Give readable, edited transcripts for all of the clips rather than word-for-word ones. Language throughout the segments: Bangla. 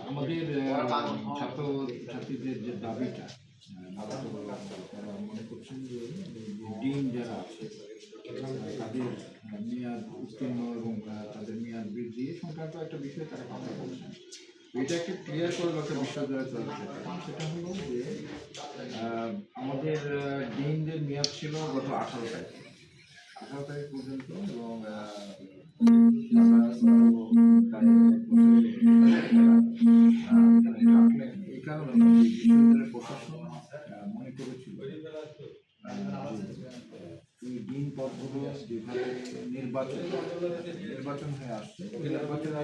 আমাদের ছাত্র ছাত্রীদের যে দাবিটা, তারা মনে করছেন যে ডিন যারা আছে তাদের মেয়াদ উত্তীর্ণ এবং তাদের মেয়াদ বৃদ্ধি সংক্রান্ত একটা বিষয় তারা কথা বলছেন। এটা একটা ক্লিয়ার করে একটা বিশ্ববিদ্যালয় চলছে, সেটা হলো যে আমাদের ডিনদের মেয়াদ ছিল গত 18 তারিখ পর্যন্ত, এবং এই কারণে বিশ্ববিদ্যালয়ের প্রশাসন মনে করেছিল এই ডিন পদগুলো যেভাবে নির্বাচন হয়ে আসছে, ওই নির্বাচনে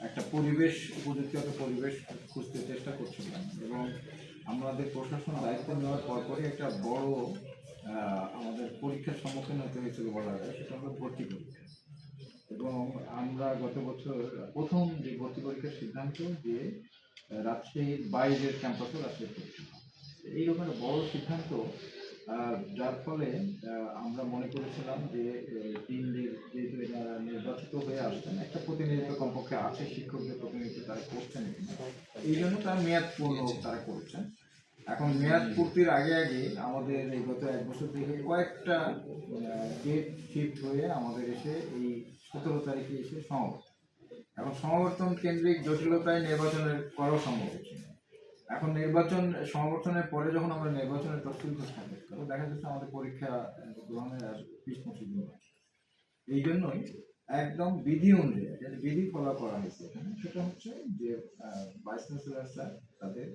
একটা পরিবেশ, উপযুক্ত একটা পরিবেশ খুঁজতে চেষ্টা করছিলাম, এবং আমাদের প্রশাসন দায়িত্ব নেওয়ার পরপরই একটা বড় আমাদের পরীক্ষার সম্মুখীন হতে হয়েছিল বলা যায়, সেটা হলো ভর্তি পরীক্ষা। এবং আমরা গত বছর প্রথম যে ভর্তি পরীক্ষার সিদ্ধান্ত যে রাজশাহীর বাইরের ক্যাম্পাসে রাজশাহী পরীক্ষা, এইরকম একটা বড় সিদ্ধান্ত, যার ফলে আমরা মনে করেছিলাম যে ডিনদের যেহেতু এরা নির্বাচিত হয়ে আসছেন, একটা প্রতিনিধিত্ব কমপক্ষে আছে, শিক্ষকদের প্রতিনিধিত্ব তারা করছেন, এই জন্য তার মেয়াদ পূর্ণ তারা করছেন। এখন মেয়াদ পূর্তির আগে আগে আমাদের এই গত 1 বছর থেকে কয়েকটা ডেট শিফট হয়ে আমাদের এসে এই 17 তারিখে এসে সমাবর্তন। এখন সমাবর্তন কেন্দ্রিক জটিলতায় নির্বাচনের করাও সম্ভব হচ্ছে না। এখন সমাবর্তনের পরে যখন আমরা নির্বাচনের তফসিল ঘোষণা করি, তখন দেখা যাচ্ছে আমাদের পরীক্ষা গ্রহণের আর 20-25 দিন বাকি। এই জন্যই একদম বিধি অনুযায়ী বিধি ফলো করা হয়েছে এখানে, সেটা হচ্ছে যে ভাইস চ্যান্সেলর স্যার তাদের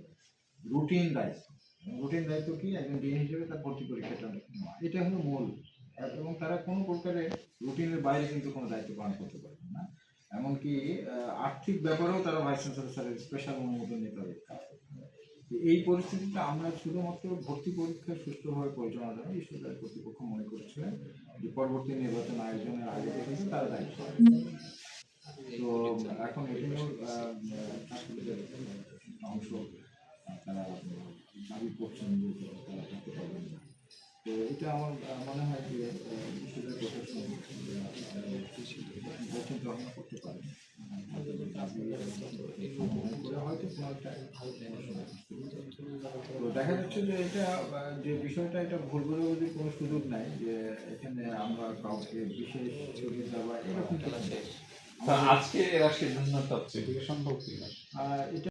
রুটিন দায়িত্ব কি, একজন ডিন হিসেবে তার ভর্তি পরীক্ষাটা নেওয়া, এটা হলো মূল। এবং তারা কোনো প্রকারে রুটিনের বাইরে কিন্তু কোনো দায়িত্ব পালন করতে পারবেন না। এমনকি আর্থিক ব্যাপারেও তারা ভাইস চ্যান্সেলর স্যারের স্পেশাল অনুমোদন নিতে হবে। এই পরিস্থিতিতে আমরা শুধুমাত্র ভর্তি পরীক্ষা সুষ্ঠুভাবে পরিচালনা করা বিশ্ববিদ্যালয় কর্তৃপক্ষ মনে করেছিলেন যে পরবর্তী নির্বাচন আয়োজনের আগে থেকে তারা দায়িত্ব। তো এখন এখানেও ছাত্রদের অংশ তারা দাবি করছেন যে তারা থাকতে পারবেন না। তো এটা আমার মনে হয় যে বিশ্ববিদ্যালয় প্রশাসন বছর গ্রহণ করতে পারেন, তো দেখা যাচ্ছে যে এটা যে বিষয়টা, এটা ভুল বোঝাবুঝির কোনো সুযোগ নাই যে এখানে আমরা কাউকে বিশেষ সুবিধা বা এরকম কিছু। আজকে এরা সিদ্ধান্ত সম্ভব কিনা এটা